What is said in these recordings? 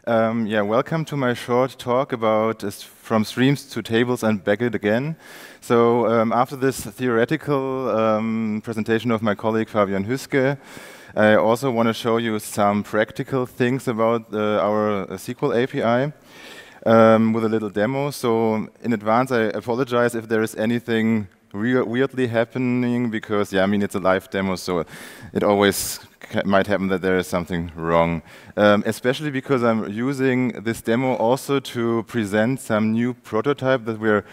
Yeah, welcome to my short talk about from streams to tables and back it again. So after this theoretical presentation of my colleague Fabian Hüske, I also want to show you some practical things about our SQL API with a little demo. So in advance, I apologize if there is anything weirdly happening because, yeah, I mean, it's a live demo, so it always might happen that there is something wrong. Especially because I'm using this demo also to present some new prototype that we're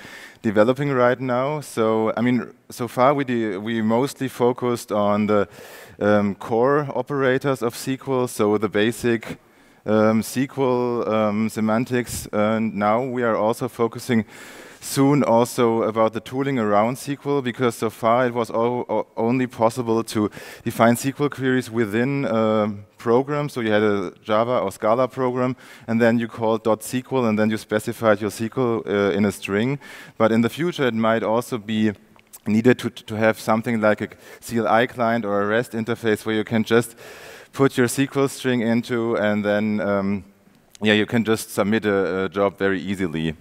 developing right now. So, I mean, so far we mostly focused on the core operators of SQL, so the basic SQL semantics. And now we are also focusing soon also about the tooling around SQL, because so far it was only possible to define SQL queries within a program. So you had a Java or Scala program, and then you called .SQL, and then you specified your SQL in a string. But in the future, it might also be needed to have something like a CLI client or a REST interface where you can just put your SQL string into, and then yeah, you can just submit a job very easily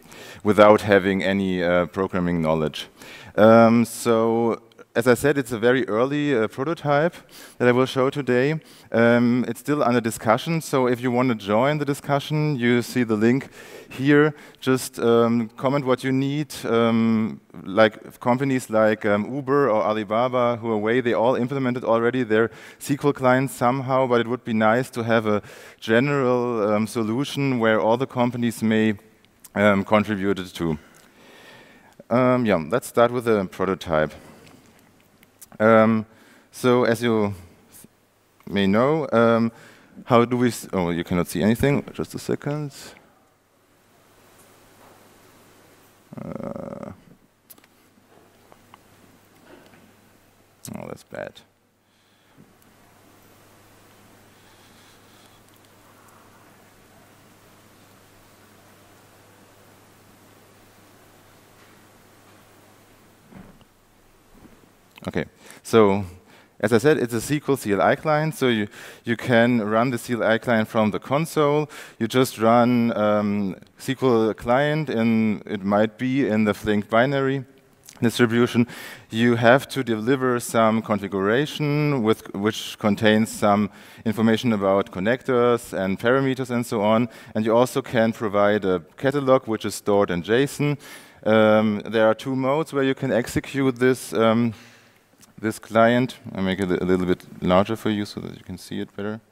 without having any programming knowledge. So, as I said, it's a very early prototype that I will show today. It's still under discussion, so if you want to join the discussion, you see the link here. Just comment what you need. Like companies like Uber or Alibaba, Huawei, they all implemented already their SQL clients somehow, but it would be nice to have a general solution where all the companies may contribute to. Yeah, let's start with the prototype. So as you may know, how do we, oh, you cannot see anything, just a second. Oh, that's bad. Okay, so as I said, it's a SQL CLI client, so you can run the CLI client from the console. You just run SQL client, and it might be in the Flink binary distribution. You have to deliver some configuration which contains some information about connectors and parameters and so on. And you also can provide a catalog which is stored in JSON. There are two modes where you can execute this this client. I make it a little bit larger for you so that you can see it better.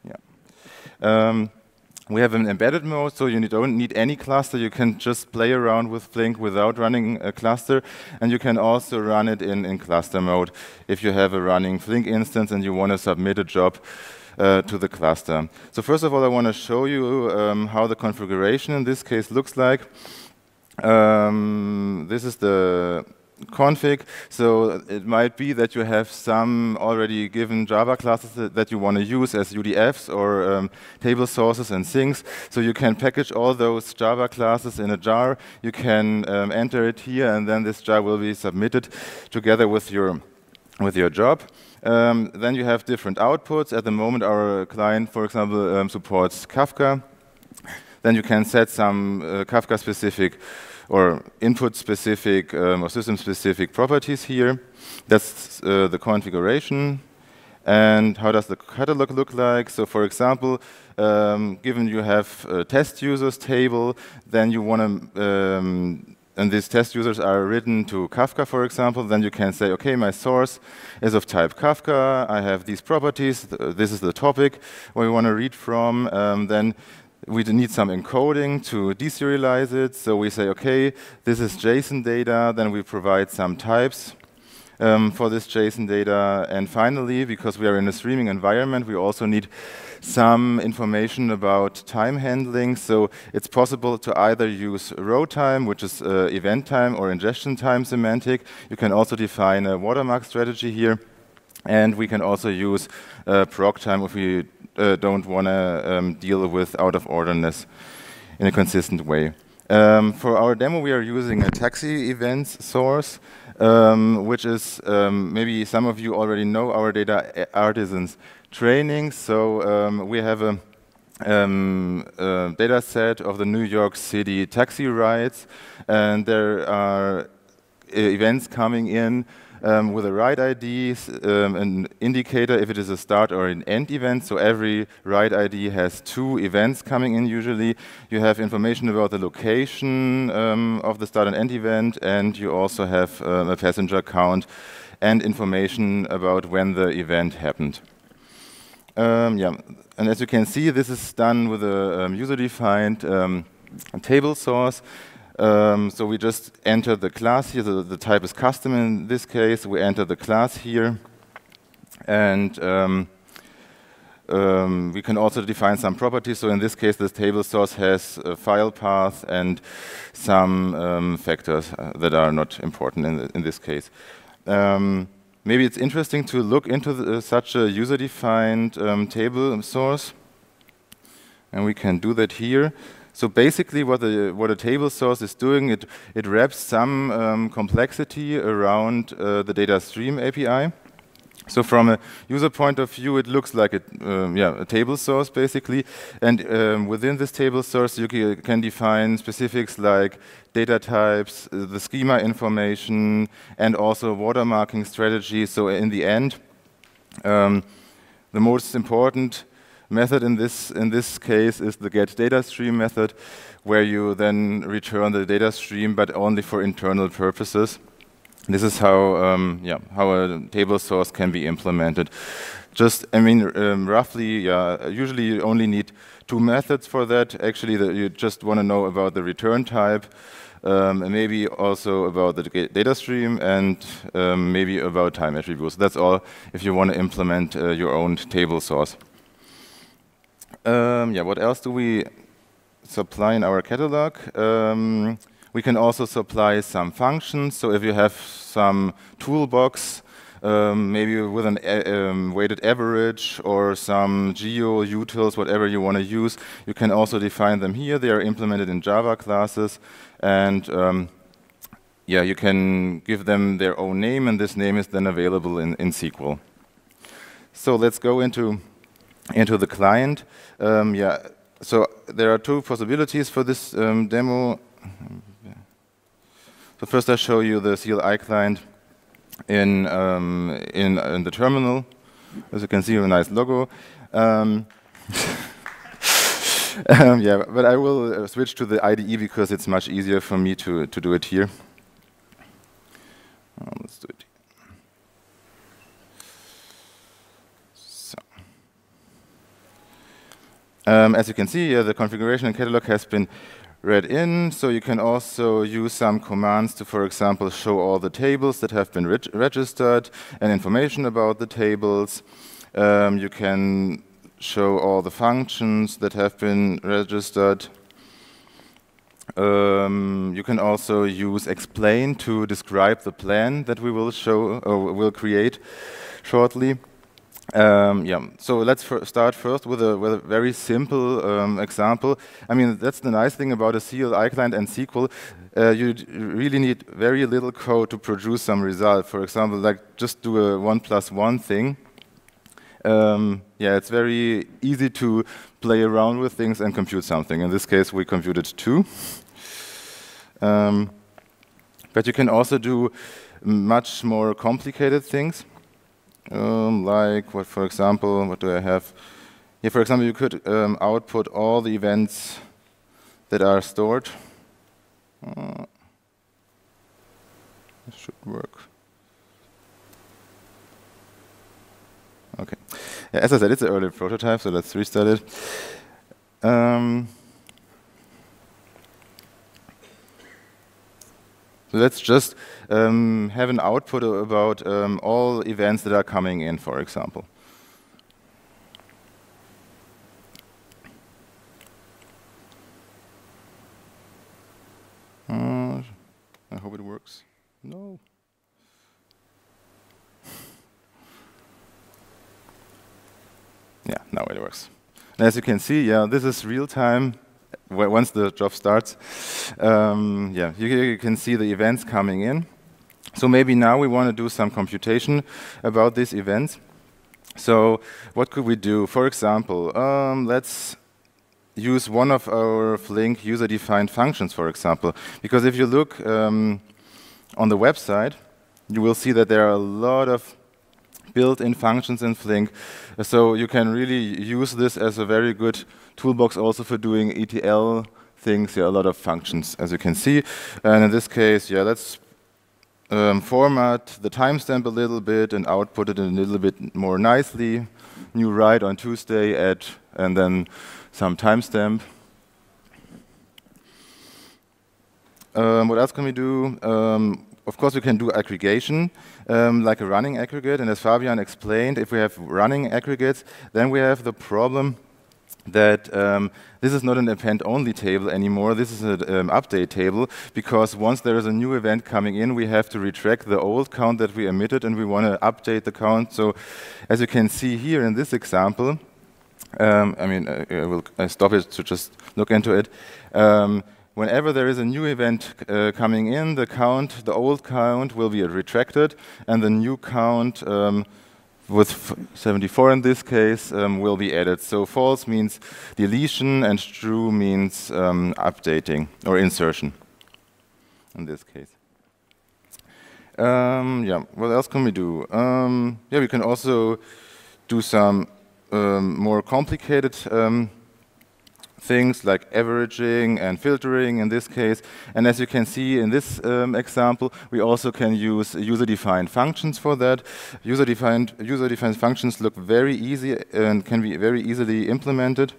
Yeah. We have an embedded mode, so you don't need any cluster. You can just play around with Flink without running a cluster, and you can also run it in cluster mode if you have a running Flink instance and you want to submit a job to the cluster. So first of all, I want to show you how the configuration in this case looks like. This is the config, so it might be that you have some already given Java classes that you want to use as UDFs or table sources and things. So you can package all those Java classes in a jar. You can enter it here, and then this jar will be submitted together with your job. Then you have different outputs. At the moment, our client, for example, supports Kafka. Then you can set some Kafka-specific or input-specific or system-specific properties here. That's the configuration. And how does the catalog look like? So for example, given you have a test users table, then you want to, and these test users are written to Kafka, for example, then you can say, okay, my source is of type Kafka, I have these properties, this is the topic where we want to read from, then we need some encoding to deserialize it. So we say, okay, this is JSON data. Then we provide some types for this JSON data. And finally, because we are in a streaming environment, we also need some information about time handling. So it's possible to either use row time, which is event time, or ingestion time semantic. You can also define a watermark strategy here. And we can also use proc time if we don't want to deal with out-of-orderness in a consistent way. For our demo, we are using a taxi events source, which is maybe some of you already know our data artisans training. So we have a data set of the New York City taxi rides, and there are events coming in with a ride ID, an indicator if it is a start or an end event. So every ride ID has 2 events coming in usually. You have information about the location of the start and end event, and you also have a passenger count and information about when the event happened. Yeah, and as you can see, this is done with a user-defined table source. So we just enter the class here. The type is custom in this case. We enter the class here, and we can also define some properties. So in this case, this table source has a file path and some factors that are not important in this case. Maybe it's interesting to look into such a user-defined table source, and we can do that here. So basically, what a table source is doing, it wraps some complexity around the DataStream API. So from a user point of view, it looks like a table source basically, and within this table source, you can define specifics like data types, the schema information, and also watermarking strategy. So in the end, the most important method in this case is the getDataStream method, where you then return the data stream, but only for internal purposes. This is how a table source can be implemented. Just, I mean, roughly, usually you only need 2 methods for that. Actually, you just want to know about the return type, and maybe also about the data stream, and maybe about time attributes. That's all if you want to implement your own table source. What else do we supply in our catalog? We can also supply some functions. So if you have some toolbox, maybe with an weighted average or some geo utils, whatever you want to use, you can also define them here. They are implemented in Java classes, and you can give them their own name, and this name is then available in SQL. So let's go into the client. So there are 2 possibilities for this demo. So first I show you the CLI client in the terminal. As you can see, a nice logo. But I will switch to the IDE because it's much easier for me to do it here. Let's do it. As you can see, the configuration and catalog has been read in, so you can also use some commands to, for example, show all the tables that have been registered and information about the tables. You can show all the functions that have been registered. You can also use explain to describe the plan that we will show or will create shortly. So let's start first with a very simple example. I mean, that's the nice thing about a CLI client and SQL. You really need very little code to produce some result. For example, like just do a 1+1 thing. It's very easy to play around with things and compute something. In this case, we computed 2. But you can also do much more complicated things. Like, for example, what do I have? Here, for example, you could output all the events that are stored. This should work. Okay. As I said, it's an early prototype, so let's restart it. So let's just have an output about all events that are coming in, for example. I hope it works. No. Yeah, now it works. And as you can see, this is real time once the job starts, yeah, you can see the events coming in. So maybe now we want to do some computation about these events. So what could we do? For example, let's use one of our Flink user-defined functions, for example. Because if you look on the website, you will see that there are a lot of built-in functions in Flink. So you can really use this as a very good toolbox also for doing ETL things. Yeah, a lot of functions, as you can see. And in this case, yeah, let's format the timestamp a little bit and output it a little bit more nicely. New write on Tuesday at, and then some timestamp. What else can we do? Of course, we can do aggregation, like a running aggregate. And as Fabian explained, if we have running aggregates, then we have the problem that this is not an append-only table anymore. This is an update table, because once there is a new event coming in, we have to retract the old count that we emitted, and we want to update the count. So as you can see here in this example, I stop it to just look into it. Whenever there is a new event coming in, the old count will be retracted, and the new count with 74 in this case will be added. So false means deletion, and true means updating or insertion in this case. Yeah, what else can we do? Yeah, we can also do some more complicated things like averaging and filtering in this case. And as you can see in this example, we also can use user-defined functions for that. User-defined functions look very easy and can be very easily implemented.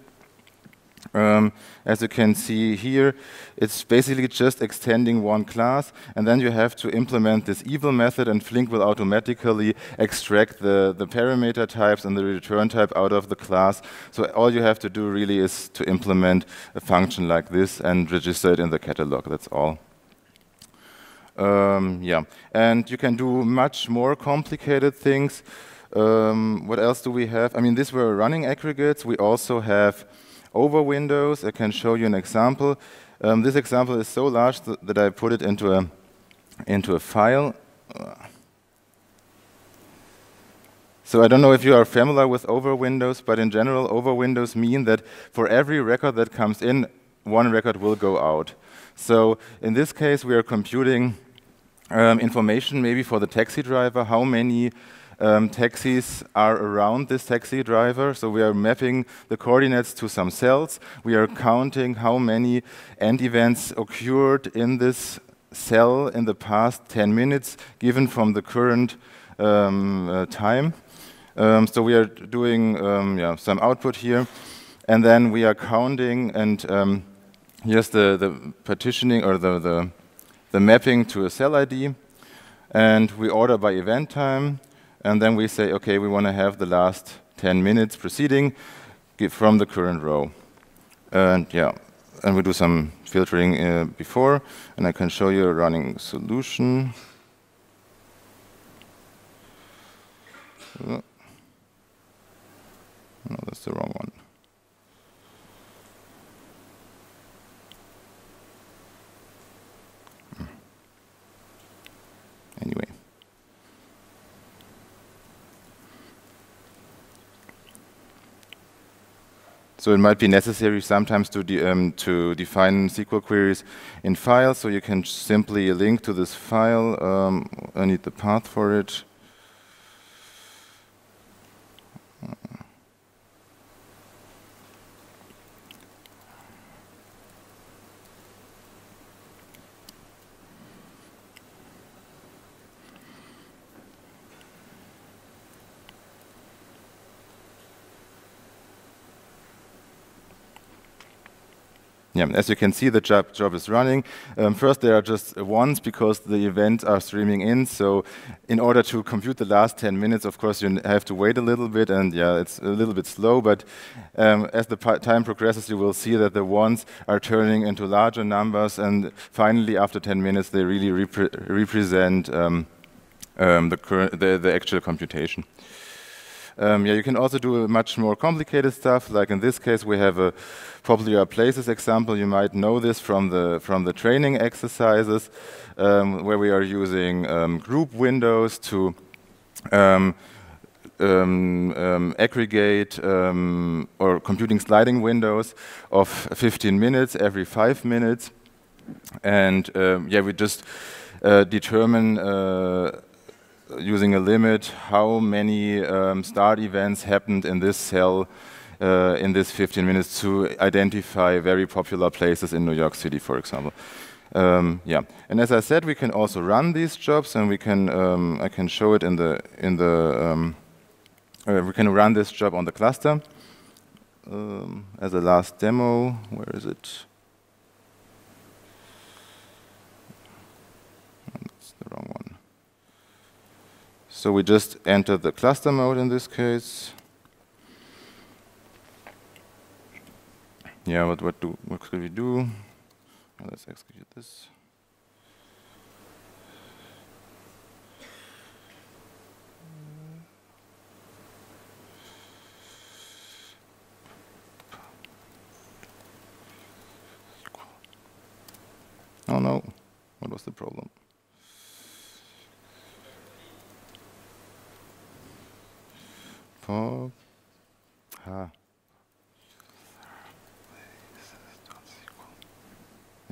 As you can see here, it's basically just extending one class, and then you have to implement this eval method, and Flink will automatically extract the parameter types and the return type out of the class. So all you have to do really is to implement a function like this and register it in the catalog. That's all. Yeah, and you can do much more complicated things. What else do we have? I mean, these were running aggregates. We also have over windows. I can show you an example. This example is so large that I put it into a file. So I don't know if you are familiar with over windows, but in general, over windows mean that for every record that comes in, one record will go out. So in this case, we are computing information maybe for the taxi driver, how many taxis are around this taxi driver. So we are mapping the coordinates to some cells. We are counting how many end events occurred in this cell in the past 10 minutes, given from the current time. So we are doing some output here. And then we are counting, and here's the partitioning or the mapping to a cell ID. And we order by event time. And then we say, okay, we want to have the last 10 minutes preceding from the current row. And yeah, and we do some filtering before, and I can show you a running solution. No, that's the wrong one. Anyway. So it might be necessary sometimes to define SQL queries in files. So you can simply link to this file. I need the path for it. Yeah, as you can see, the job is running. First, there are just ones because the events are streaming in. So in order to compute the last 10 minutes, of course, you have to wait a little bit. And yeah, it's a little bit slow. But as the time progresses, you will see that the ones are turning into larger numbers. And finally, after 10 minutes, they really represent the actual computation. Yeah, you can also do much more complicated stuff. Like in this case, we have a popular places example. You might know this from the training exercises, where we are using group windows to aggregate or computing sliding windows of 15 minutes every 5 minutes. And yeah, we just determine using a limit how many start events happened in this cell in this 15 minutes to identify very popular places in New York City, for example. Yeah, and as I said, we can also run these jobs, and we can I can show it in the we can run this job on the cluster as a last demo. Where is it? That's the wrong one. So we just enter the cluster mode in this case. Yeah, what could we do? Well, let's execute this. Oh no, what was the problem? Pop. Ah.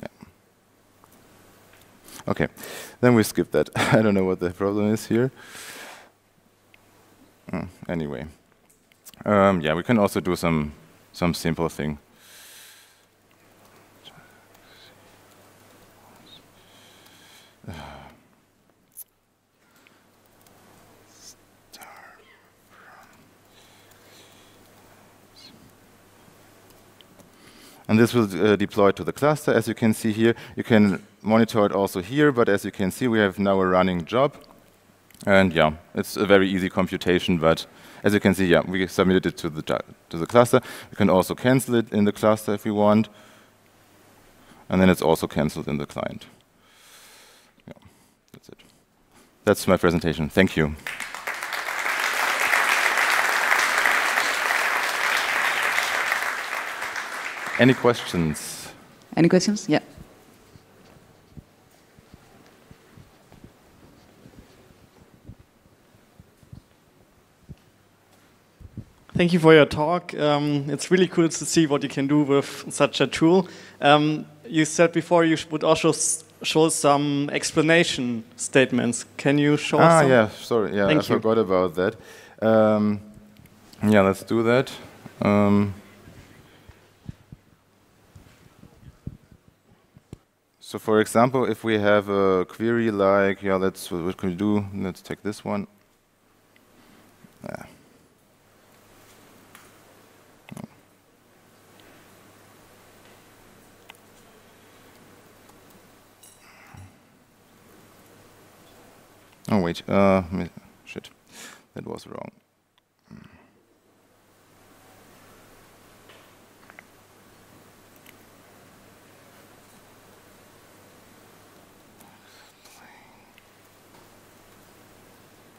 Yeah. Okay, then we skip that. I don't know what the problem is here. Anyway, yeah, we can also do some simple thing. And this will deploy to the cluster. As you can see here, you can monitor it also here, but as you can see, we have now a running job. And yeah, it's a very easy computation, but as you can see, yeah, we submitted it to the cluster. You can also cancel it in the cluster if you want. And then it's also canceled in the client. Yeah, that's it. That's my presentation. Thank you. Any questions? Any questions? Yeah. Thank you for your talk. It's really cool to see what you can do with such a tool. You said before you would also show some explanation statements. Can you show us some? Yeah, sorry. Yeah, I forgot about that. Yeah, let's do that. So for example, if we have a query like, yeah, what can we do? Let's take this one. Oh wait, shit, that was wrong.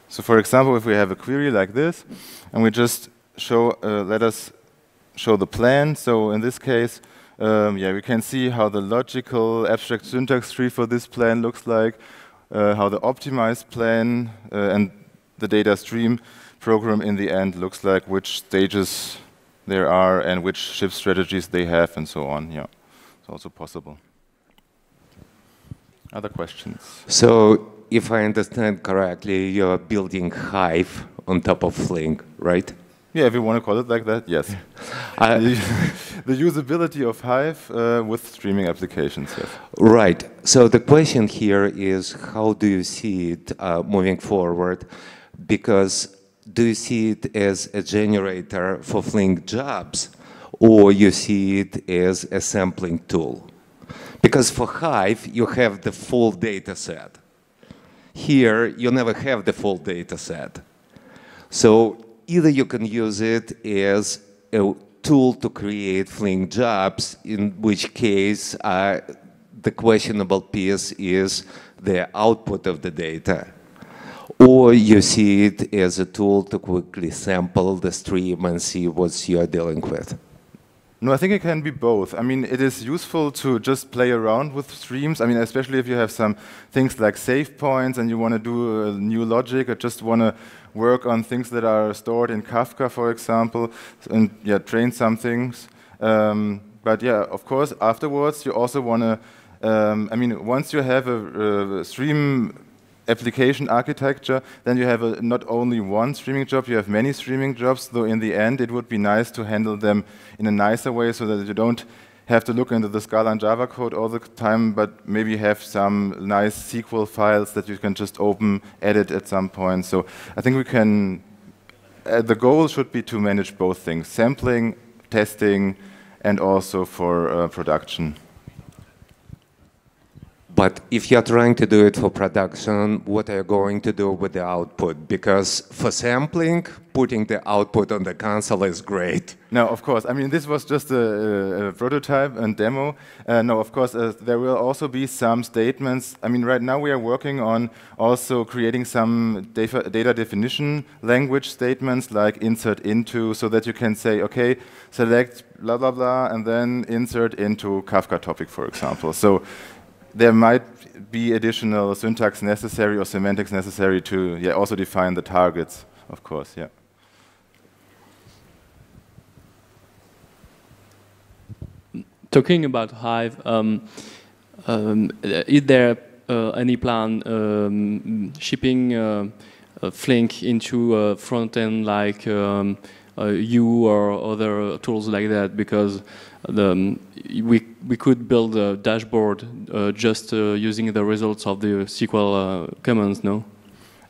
So for example, if we have a query like this, and we just show, let us show the plan. So in this case, yeah, we can see how the logical abstract syntax tree for this plan looks like, how the optimized plan and the DataStream program in the end looks like, which stages there are, and which shift strategies they have, and so on. Yeah, it's also possible. Other questions? So, if I understand correctly, you're building Hive on top of Flink, right? Yeah, if you want to call it like that, yes. The usability of Hive with streaming applications, yes. Right. So the question here is, how do you see it moving forward? Because do you see it as a generator for Flink jobs, or you see it as a sampling tool? Because for Hive, you have the full data set. Here, you never have the full data set. So either you can use it as a tool to create Flink jobs, in which case the questionable piece is the output of the data, or you see it as a tool to quickly sample the stream and see what you're dealing with? No, I think it can be both. I mean, it is useful to just play around with streams. I mean, especially if you have some things like save points and you want to do new logic or just want to work on things that are stored in Kafka, for example, and yeah, train some things. But yeah, of course, afterwards, you also want to, I mean, once you have a stream application architecture, then you have not only one streaming job, you have many streaming jobs, though in the end it would be nice to handle them in a nicer way so that you don't have to look into the Scala and Java code all the time, but maybe have some nice SQL files that you can just open, edit at some point. So I think we can, the goal should be to manage both things, sampling, testing, and also for production. But if you're trying to do it for production, what are you going to do with the output? Because for sampling, putting the output on the console is great. No, of course. I mean, this was just a prototype and demo. No, of course, there will also be some statements. I mean, right now we are working on also creating some data definition language statements like insert into, so that you can say, okay, select blah, blah, blah, and then insert into Kafka topic, for example. So there might be additional syntax necessary or semantics necessary to also define the targets, of course, yeah. Talking about Hive, is there any plan shipping Flink into a front end like U or other tools like that? Because we could build a dashboard just using the results of the SQL commands, no?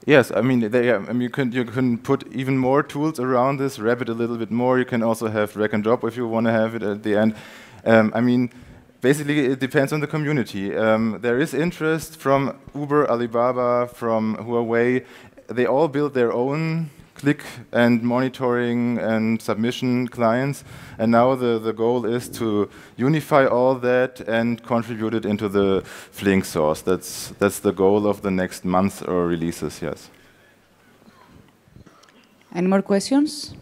Yes, I mean, I mean, you can put even more tools around this, wrap it a little bit more. You can also have drag and drop if you want to have it at the end. I mean, basically, it depends on the community. There is interest from Uber, Alibaba, from Huawei. They all build their own click and monitoring and submission clients. And now the goal is to unify all that and contribute it into the Flink source. That's the goal of the next month or releases, yes. Any more questions?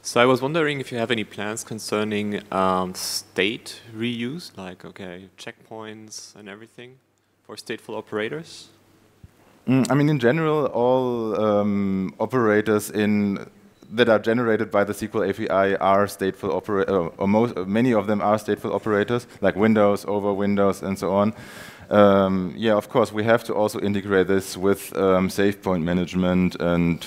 So I was wondering if you have any plans concerning state reuse, like, okay, checkpoints and everything for stateful operators? I mean, in general, all operators that are generated by the SQL API are stateful operators, or many of them are stateful operators, like Windows, over Windows, and so on. Yeah, of course, we have to also integrate this with save point management and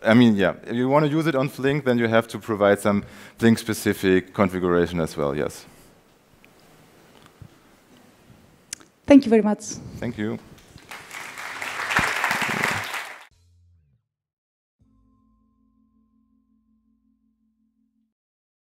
I mean, yeah, if you want to use it on Flink, then you have to provide some Flink-specific configuration as well, yes. Thank you very much. Thank you.